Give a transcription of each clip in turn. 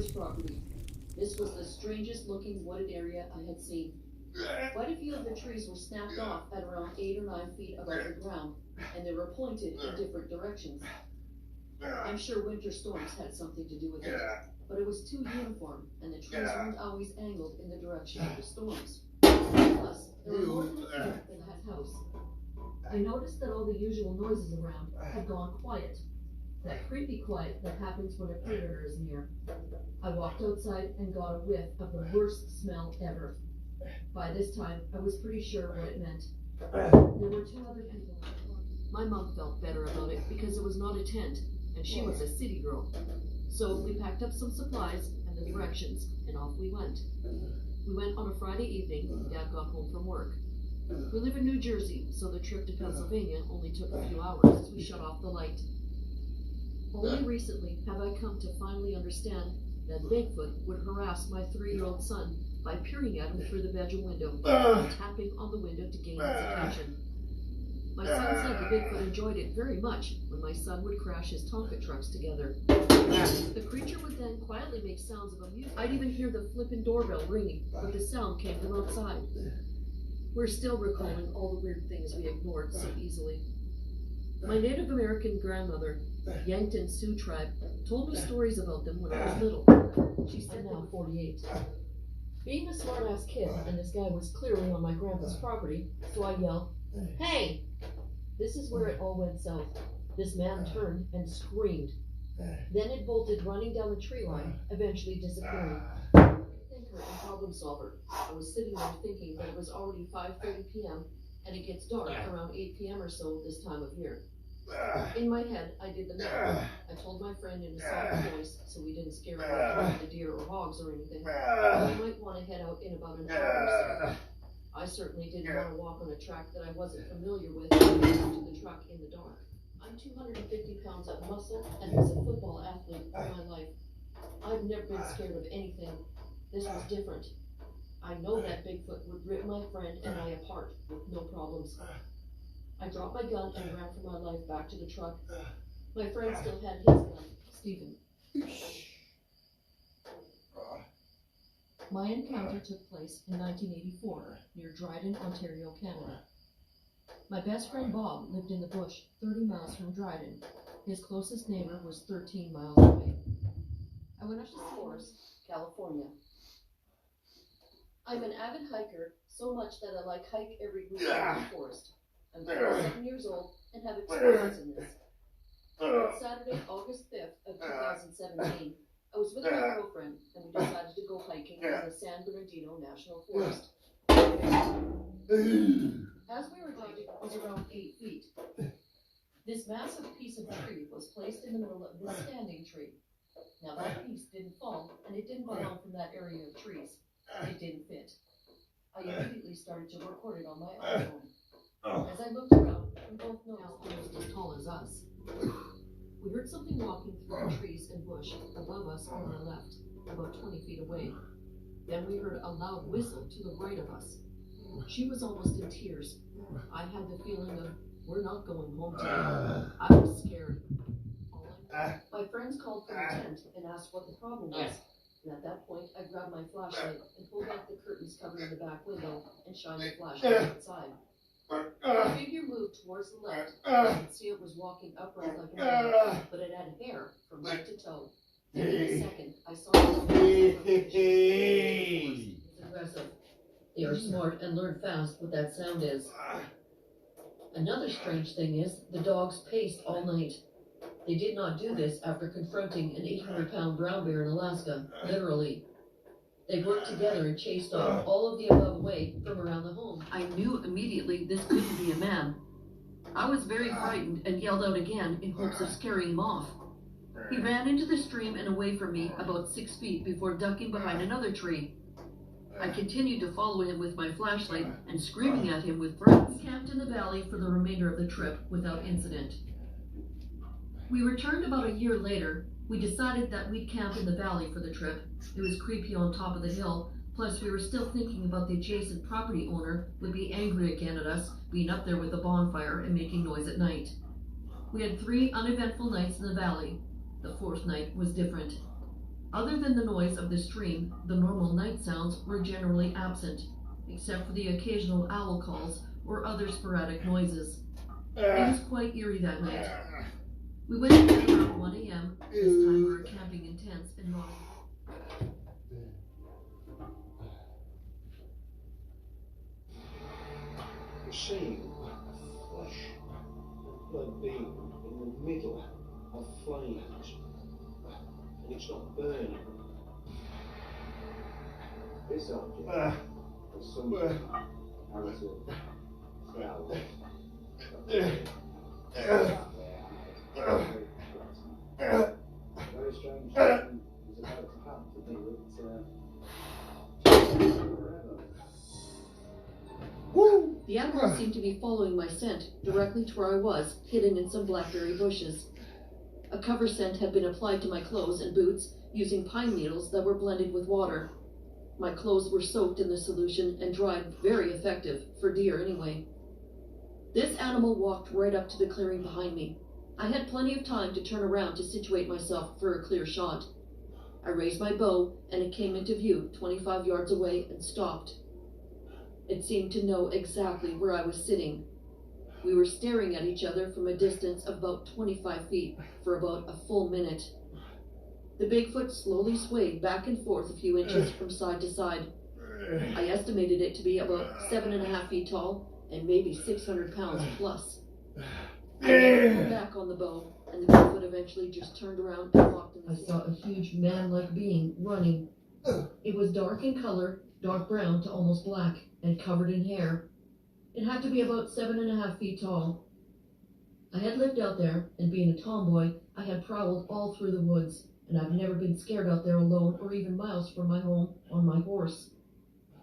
neighbor's property. This was the strangest looking wooded area I had seen. Quite a few of the trees were snapped off at around 8 or 9 feet above the ground, and they were pointed in different directions. I'm sure winter storms had something to do with it, but it was too uniform, and the trees weren't always angled in the direction of the storms. Plus, there were more than a few in that house. I noticed that all the usual noises around had gone quiet. That creepy quiet that happens when a predator is near. I walked outside and got a whiff of the worst smell ever. By this time, I was pretty sure what it meant. There were 2 other people. My mom felt better about it because it was not a tent, and she was a city girl. So we packed up some supplies and the directions, and off we went. We went on a Friday evening. Dad got home from work. We live in New Jersey, so the trip to Pennsylvania only took a few hours as we shut off the light. Only recently have I come to finally understand that Bigfoot would harass my 3-year-old son by peering at him through the bedroom window and tapping on the window to gain his attention. My son said the Bigfoot enjoyed it very much when my son would crash his Tonka trucks together. The creature would then quietly make sounds of amusement. I'd even hear the flippin' doorbell ringing, but the sound came from outside. We're still recalling all the weird things we ignored so easily. My Native American grandmother, Yankton Sioux tribe, told me stories about them when I was little. She said now 48. Being a smart-ass kid, and this guy was clearly on my grandpa's property, so I yelled, "Hey!" This is where it all went south. This man turned and screamed. Then it bolted running down the tree line, eventually disappearing. Thinker and problem solver. I was sitting there thinking that it was already 5:30 p.m. and it gets dark around 8 p.m. or so this time of year. In my head, I did the math. I told my friend in a soft voice, so we didn't scare away the deer or hogs or anything, that we might want to head out in about an hour or so. I certainly didn't want to walk on a track that I wasn't familiar with and get to the truck in the dark. I'm 250 pounds of muscle and was a football athlete all my life. I've never been scared of anything. This was different. I know that Bigfoot would rip my friend and I apart with no problems. I dropped my gun and ran for my life back to the truck. My friend still had his gun, Stephen. My encounter took place in 1984 near Dryden, Ontario, Canada. My best friend Bob lived in the bush 30 miles from Dryden. His closest neighbor was 13 miles away. I went up to Forest, California. I'm an avid hiker, so much that I like hike every week in the forest. I'm 37 years old and have experience in this. On Saturday, August 5th of 2017, I was with my girlfriend and we decided to go hiking in the San Bernardino National Forest. As we were hiking, it was around 8 feet. This massive piece of tree was placed in the middle of this standing tree. Now that piece didn't fall and it didn't belong from that area of trees. It didn't fit. I immediately started to record it on my iPhone. As I looked around, we both noticed almost as tall as us. We heard something walking through the trees and bush above us on our left, about 20 feet away. Then we heard a loud whistle to the right of us. She was almost in tears. I had the feeling of, we're not going home today. I was scared. My friends called from the tent and asked what the problem was. And at that point, I grabbed my flashlight and pulled back the curtains covering the back window and shined the flashlight outside. The figure moved towards the left. I could see it was walking upright like a man, but it had hair from head to toe. And in a second, I saw it. It's aggressive. They are smart and learn fast what that sound is. Another strange thing is, the dogs paced all night. They did not do this after confronting an 800-pound brown bear in Alaska, literally. They worked together and chased off all of the above away from around the home. I knew immediately this couldn't be a man. I was very frightened and yelled out again in hopes of scaring him off. He ran into the stream and away from me about 6 feet before ducking behind another tree. I continued to follow him with my flashlight and screaming at him with threats. We camped in the valley for the remainder of the trip without incident. We returned about a year later. We decided that we'd camp in the valley for the trip. It was creepy on top of the hill, plus we were still thinking about the adjacent property owner would be angry again at us being up there with a bonfire and making noise at night. We had 3 uneventful nights in the valley. The 4th night was different. Other than the noise of the stream, the normal night sounds were generally absent, except for the occasional owl calls or other sporadic noises. It was quite eerie that night. We went to bed around 1 a.m. This time we were camping in tents and not. We're seeing a flash, a blood beam in the middle of flames, and it's not burning. This object is something out of cloud. Very strange thing is about to happen to me forever. The animal seemed to be following my scent directly to where I was, hidden in some blackberry bushes. A cover scent had been applied to my clothes and boots using pine needles that were blended with water. My clothes were soaked in the solution and dried, very effective, for deer anyway. This animal walked right up to the clearing behind me. I had plenty of time to turn around to situate myself for a clear shot. I raised my bow and it came into view 25 yards away and stopped. It seemed to know exactly where I was sitting. We were staring at each other from a distance of about 25 feet for about a full minute. The Bigfoot slowly swayed back and forth a few inches from side to side. I estimated it to be about 7.5 feet tall and maybe 600 pounds plus. I never pulled back on the bow, and the Bigfoot eventually just turned around and walked in the I saw a huge man-like being running. It was dark in color, dark brown to almost black, and covered in hair. It had to be about 7.5 feet tall. I had lived out there, and being a tomboy, I had prowled all through the woods, and I've never been scared out there alone or even miles from my home on my horse.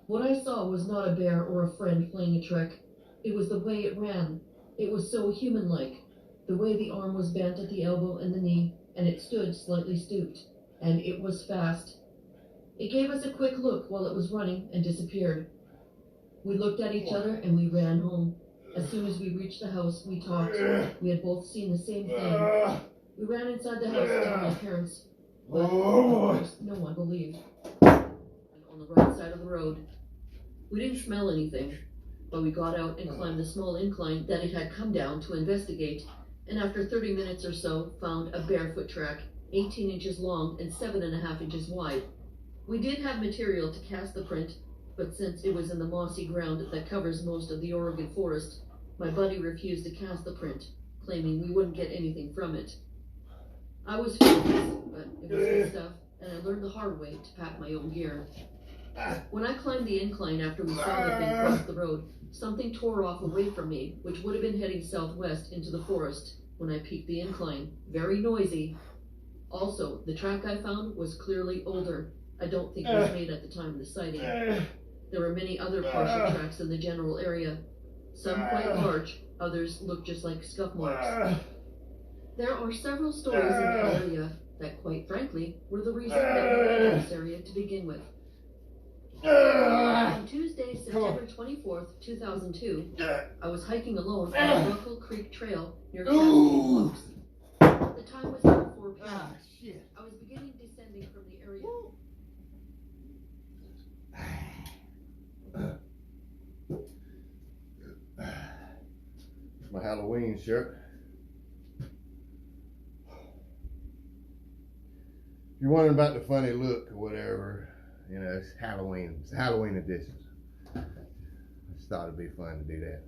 What I saw was not a bear or a friend playing a trick. It was the way it ran. It was so human-like. The way the arm was bent at the elbow and the knee, and it stood slightly stooped. And it was fast. It gave us a quick look while it was running and disappeared. We looked at each other and we ran home. As soon as we reached the house, we talked. We had both seen the same thing. We ran inside the house to tell my parents, but of course, no one believed. And on the right side of the road. We didn't smell anything, but we got out and climbed the small incline that it had come down to investigate, and after 30 minutes or so, found a barefoot track, 18 inches long and 7.5 inches wide. We did have material to cast the print, but since it was in the mossy ground that covers most of the Oregon forest, my buddy refused to cast the print, claiming we wouldn't get anything from it. I was furious, but it was good stuff, and I learned the hard way to pack my own gear. When I climbed the incline after we saw the thing cross the road, something tore off away from me, which would have been heading southwest into the forest when I peaked the incline. Very noisy. Also, the track I found was clearly older. I don't think it was made at the time of the sighting. There were many other partial tracks in the general area. Some quite large, others looked just like scuff marks. There are several stories in the area that, quite frankly, were the reason that we were in this area to begin with. On Tuesday, September 24th, 2002, I was hiking alone on the Ruckle Creek Trail near Cascade Bluffs. The time was about 4 p.m. I was beginning descending from the area. My Halloween shirt. If you're wondering about the funny look or whatever, you know, it's Halloween. It's a Halloween edition. I just thought it'd be fun to do that.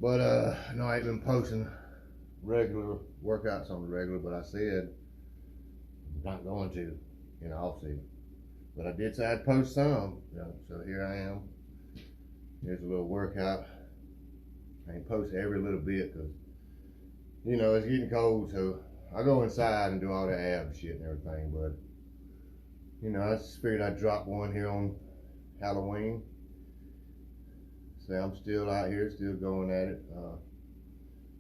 But no, I ain't been posting regular workouts on the regular, but I said I'm not going to, you know, off season. But I did say I'd post some, you know, so here I am. Here's a little workout. I ain't post every little bit because, you know, it's getting cold, so I go inside and do all the ab shit and everything, but, you know, I just figured I'd drop one here on Halloween. So I'm still out here, still going at it.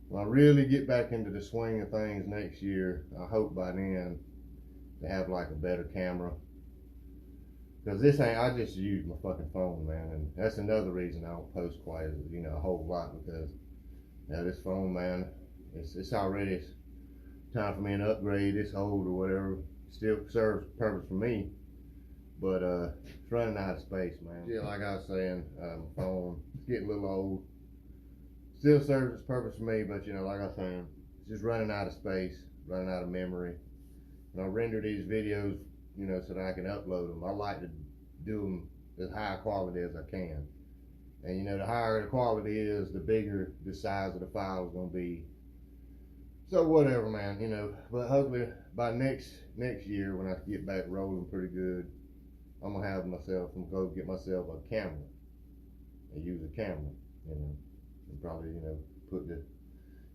When I really get back into the swing of things next year, I hope by then to have like a better camera. Because this ain't, I just use my fucking phone, man, and that's another reason I don't post quite, you know, a whole lot, because, you know, this phone, man, it's already time for me to upgrade. It's old or whatever, still serves purpose for me, but it's running out of space, man. Yeah, like I was saying, my phone, it's getting a little old. Still serves its purpose for me, but you know, like I was saying, it's just running out of space, running out of memory. And I render these videos, you know, so that I can upload them. I like to do them as high quality as I can. And you know, the higher the quality is, the bigger the size of the file is gonna be. So whatever, man, you know. But hopefully by next year, when I get back rolling pretty good, I'm gonna go get myself a camera and use a camera, you know, and probably, you know,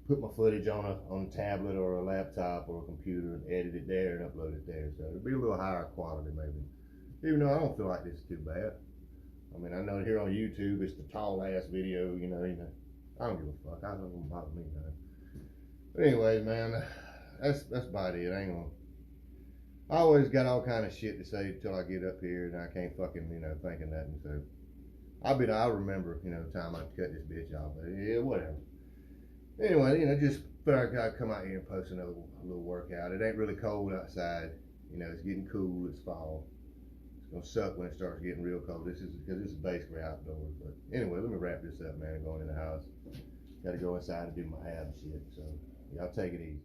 put my footage on a tablet or a laptop or a computer and edit it there and upload it there. So it'll be a little higher quality maybe. Even though I don't feel like this is too bad. I mean, I know here on YouTube it's the tall ass video, you know. I don't give a fuck. I don't bother me, man. But anyways, man, that's about it. I ain't gonna. I always got all kind of shit to say till I get up here, and I can't fucking, you know, think of nothing. So I'll remember, you know, the time I cut this bitch off. But yeah, whatever. Anyway, you know, just figured I'd come out here and post another little workout. It ain't really cold outside. You know, it's getting cool. It's fall. It's gonna suck when it starts getting real cold. This is basically outdoors. But anyway, let me wrap this up, man. I'm going in the house. Got to go inside and do my ab shit. So y'all take it easy.